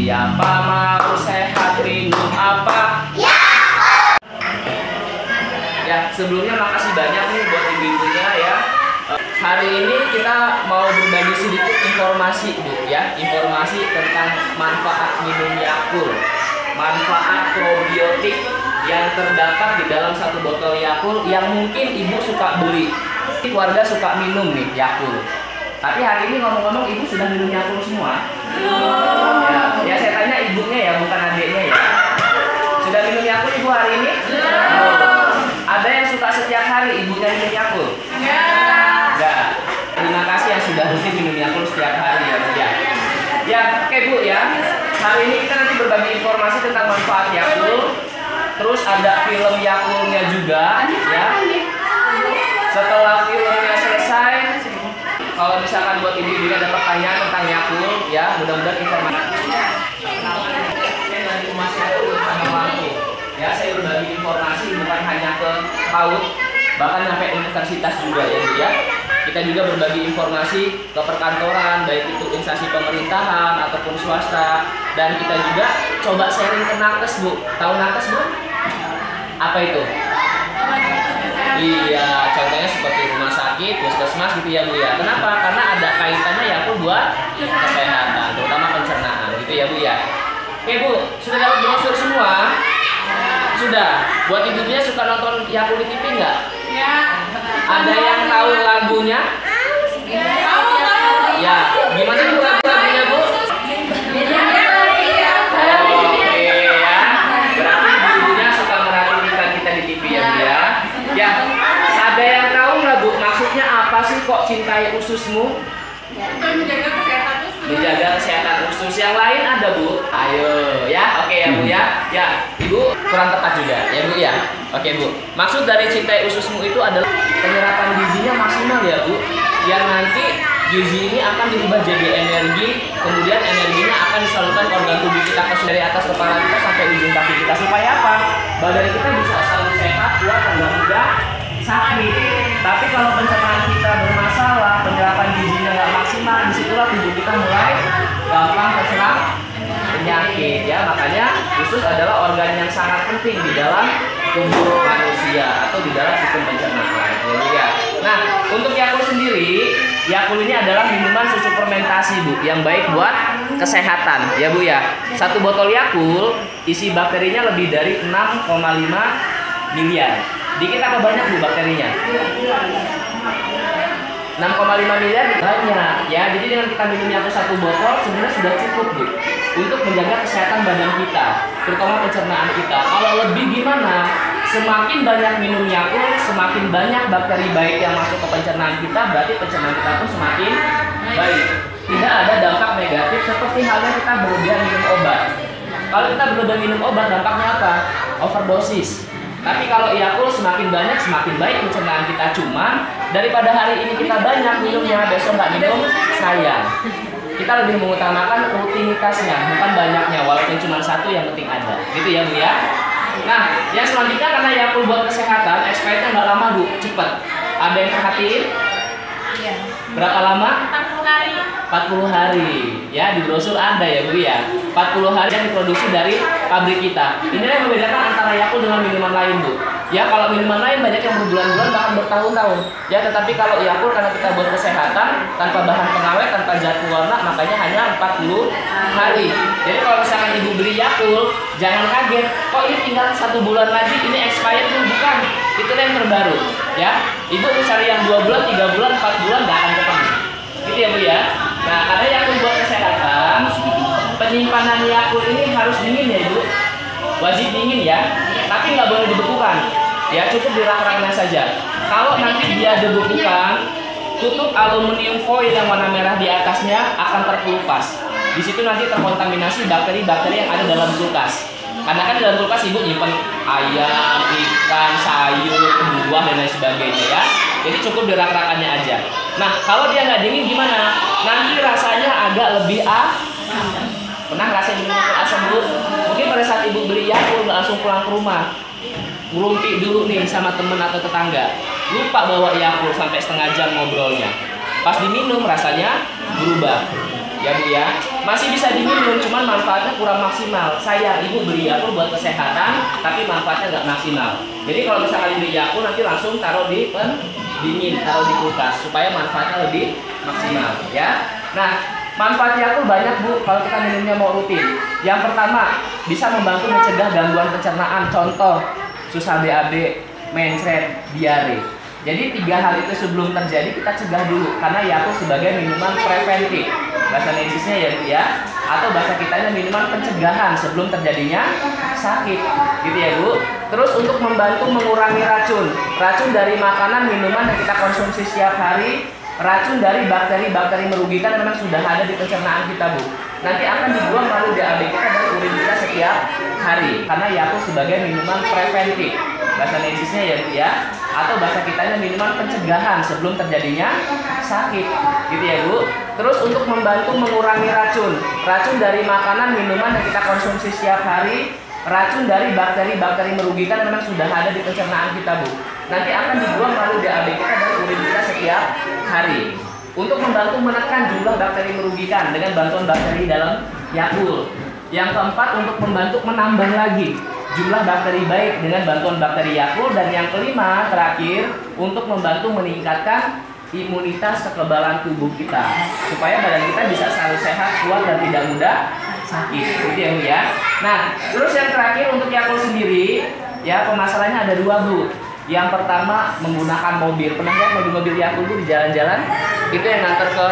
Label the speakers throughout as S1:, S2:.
S1: Siapa mau sehat minum apa? Ya, sebelumnya makasih banyak nih buat ibu-ibunya ya. Hari ini kita mau berbagi sedikit informasi Bu ya, informasi tentang manfaat minum Yakult, manfaat probiotik yang terdapat di dalam satu botol Yakult yang mungkin ibu suka beli. Keluarga suka minum nih Yakult. Tapi hari ini ngomong-ngomong ibu sudah minum Yakult semua? Ya, saya tanya ibunya ya, bukan adiknya ya. Sudah minum Yakult ibu hari ini? Ada yang suka setiap hari ibunya minum Yakult? Enggak. Terima kasih yang sudah rutin minum Yakult setiap hari ya Bu ya. Ya, oke Bu ya. Hari ini kita nanti berbagi informasi tentang manfaat Yakult. Terus ada film Yakultnya juga ya. Setelah filmnya selesai, kalau misalkan buat ibu-ibu ada pertanyaan tentang Yakult ya, mudah-mudahan informasinya ya, saya berbagi informasi bukan hanya ke PAUD, bahkan sampai universitas juga ya Bu ya. Kita juga berbagi informasi ke perkantoran, baik itu instansi pemerintahan ataupun swasta, dan kita juga coba sharing ke nakes Bu. Tahu nakes Bu? Apa itu? Iya, contohnya seperti rumah sakit, puskesmas gitu ya Bu ya. Kenapa? Karena ada kaitannya Yakult buat kesehatan, terutama pencernaan gitu ya Bu ya. Oke Bu, sudah dapat brosur semua? Sudah. Buat ibunya suka nonton Yakult di TV nggak? Ya. Ada yang tahu lagunya? Ya. Gimana Bu lagunya Bu? Ya, ada yang tahu nggak Bu, maksudnya apa sih kok cintai ususmu? Menjaga kesehatan usus. Menjaga kesehatan usus. Yang lain ada Bu? Ayo, ya, oke ya Bu ya. Ya, Ibu kurang tepat juga, ya Bu ya. Oke Bu. Maksud dari cintai ususmu itu adalah penyerapan gizinya maksimal ya Bu. Yang nanti gizi ini akan diubah jadi energi, kemudian energinya akan disalurkan ke organ tubuh kita dari atas kepala kita sampai ujung kaki kita. Supaya apa? Badan kita bisa selalu sehat, kuat, dan mudah sakit. Tapi kalau pencernaan kita bermasalah, penyerapan gizinya nggak maksimal, disitulah tubuh kita mulai gampang terserang penyakit ya. Makanya usus adalah organ yang sangat penting di dalam tubuh manusia atau di dalam sistem pencernaan ya. Nah, untuk Yakult sendiri, Yakult ini adalah minuman susu fermentasi Bu, yang baik buat kesehatan ya Bu ya. Satu botol Yakult isi bakterinya lebih dari 6,5 miliar. Dikit apa banyak Bu bakterinya? 6,5 miliar banyak ya. Jadi dengan kita minum Yakult satu botol sebenarnya sudah cukup Bu untuk menjaga kesehatan badan kita, terutama pencernaan kita. Kalau lebih gimana? Semakin banyak minum Yakult, semakin banyak bakteri baik yang masuk ke pencernaan kita, berarti pencernaan kita pun semakin baik. Tidak ada dampak negatif seperti halnya kita berlebihan minum obat. Kalau kita berlebihan minum obat, dampaknya apa? Overdosis. Tapi kalau Yakult semakin banyak, semakin baik pencernaan kita. Cuman daripada hari ini kita banyak minumnya, besok nggak minum, sayang. Kita lebih mengutamakan rutinitasnya, bukan banyaknya, walaupun cuma satu yang penting ada. Gitu ya Bu ya. Nah, yang selanjutnya karena Yakult buat kesehatan, expirednya nggak lama Bu, cepet. Ada yang perhatiin? Iya. Berapa lama? 40 hari. 40 hari. Ya, di brosur ada ya Bu ya. 40 hari yang diproduksi dari pabrik kita. Inilah yang membedakan antara Yakult dengan minuman lain Bu. Ya, kalau minuman lain banyak yang berbulan-bulan bahkan bertahun-tahun. Ya, tetapi kalau Yakult karena kita buat kesehatan, tanpa bahan pengawet, tanpa zat pewarna, makanya hanya 40 hari. Jadi kalau misalkan ibu beli Yakult, jangan kaget, kok ini tinggal 1 bulan lagi, ini expired tuh, bukan. Itulah yang terbaru. Ya, ibu mencari yang 2 bulan, 3 bulan, 4 bulan nggak akan ketemu. Gitu ya Bu ya. Nah, karena Yakult buat kesehatan, penyimpanan Yakult ini harus dingin ya Ibu. Wajib dingin ya, tapi nggak boleh dibekukan. Ya, cukup dirak-raknya saja. Kalau nanti dia dibekukan, tutup aluminium foil yang warna merah di atasnya akan terkelupas. Di situ nanti terkontaminasi bakteri-bakteri yang ada dalam kulkas. Karena kan di dalam kulkas ibu nyimpen ayam, ikan, sayur, buah dan lain sebagainya ya. Jadi cukup dirak-rakannya aja. Nah, kalau dia nggak dingin gimana? Nanti rasanya agak lebih asam. Pernah ngerasain minum Yakult asam Bu? Mungkin pada saat ibu beli Yakult nggak langsung pulang ke rumah, ngerumpi dulu nih sama temen atau tetangga, lupa bawa Yakult sampai setengah jam ngobrolnya. Pas diminum rasanya berubah. ya Bu ya. Masih bisa diminum, cuman manfaatnya kurang maksimal. Sayang Ibu beli Yakult buat kesehatan, tapi manfaatnya nggak maksimal. Jadi kalau misalkan beli Yakult nanti langsung taruh di pendingin, taruh di kulkas supaya manfaatnya lebih maksimal ya. Nah, manfaat Yakult banyak Bu kalau kita minumnya mau rutin. Yang pertama, bisa membantu mencegah gangguan pencernaan, contoh susah BAB, mencret, diare. Jadi 3 hal itu sebelum terjadi kita cegah dulu, karena Yakult sebagai minuman preventif, bahasa medisnya ya Bu ya, atau bahasa kitanya minuman pencegahan sebelum terjadinya sakit, gitu ya Bu. Terus untuk membantu mengurangi racun dari makanan, minuman yang kita konsumsi setiap hari, racun dari bakteri-bakteri merugikan memang sudah ada di pencernaan kita Bu. Nanti akan dibuang melalui BAB kita dan urin kita setiap hari, karena Yakult sebagai minuman preventif, bahasa medisnya ya Bu ya, atau bahasa kitanya minuman pencegahan sebelum terjadinya sakit, gitu ya Bu. Terus untuk membantu mengurangi racun dari makanan, minuman yang kita konsumsi setiap hari, racun dari bakteri-bakteri merugikan memang sudah ada di pencernaan kita Bu. Nanti akan dibuang melalui BAB kita dan urin kita setiap hari. Untuk membantu menekan jumlah bakteri merugikan dengan bantuan bakteri dalam Yakult. Yang keempat, untuk membantu menambah lagi jumlah bakteri baik dengan bantuan bakteri Yakult. Dan yang kelima, terakhir, untuk membantu meningkatkan imunitas kekebalan tubuh kita supaya badan kita bisa selalu sehat, kuat, dan tidak mudah sakit, gitu ya Bu ya. Nah, terus yang terakhir untuk Yakult sendiri, ya pemasarannya ada 2 Bu. Yang pertama, menggunakan mobil. Pernah lihat mobil-mobil Yakult itu di jalan-jalan? Itu yang nganter ke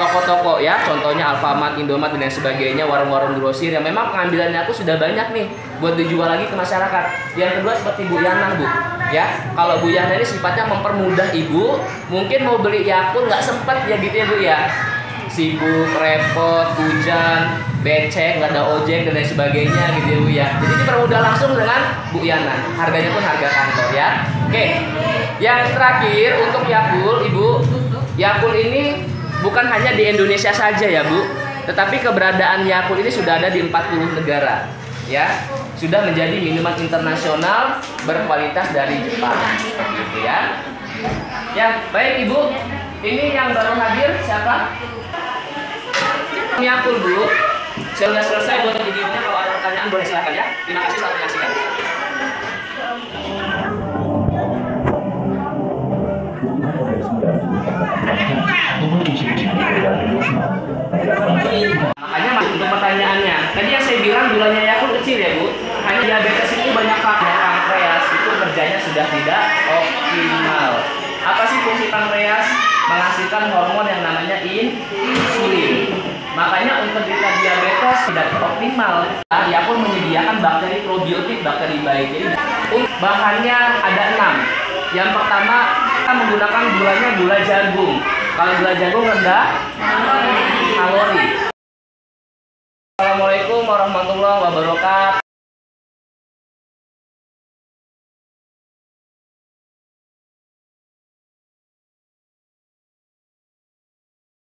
S1: toko-toko ya, contohnya Alfamart, Indomaret, dan lain sebagainya, warung-warung grosir yang memang pengambilan Yakult sudah banyak nih buat dijual lagi ke masyarakat. Yang kedua seperti Bu Yana Bu ya, kalau Bu Yana ini sifatnya mempermudah Ibu, mungkin mau beli Yakult nggak sempat ya gitu ya Bu ya, sibuk, repot, hujan, becek, nggak ada ojek dan lain sebagainya gitu ya Bu ya. Jadi dipermudah langsung dengan Bu Yana, harganya pun harga kantor ya. Oke, yang terakhir untuk Yakult Ibu, Yakult ini bukan hanya di Indonesia saja ya Bu, tetapi keberadaan Yakult ini sudah ada di 40 negara ya, sudah menjadi minuman internasional berkualitas dari Jepang gitu ya. Ya baik Ibu, ini yang baru hadir siapa? Yakult Bu, sudah selesai buat videonya. Kalau ada pertanyaan boleh silakan ya. Terima kasih, selamat menyaksikan. Makanya untuk pertanyaannya, tadi yang saya bilang gulanya Yakult kecil ya Bu, hanya diabetes itu banyak faktor. Pankreas itu kerjanya sudah tidak optimal. Apa sih fungsi pankreas? Menghasilkan hormon yang namanya insulin. Makanya untuk kita diabetes tidak optimal. Yakult menyediakan bakteri probiotik, bakteri baik. Jadi bahannya ada 6. Yang pertama, kita menggunakan gulanya gula jagung. Kalau gula jagung rendah kalori. Assalamualaikum warahmatullahi wabarakatuh.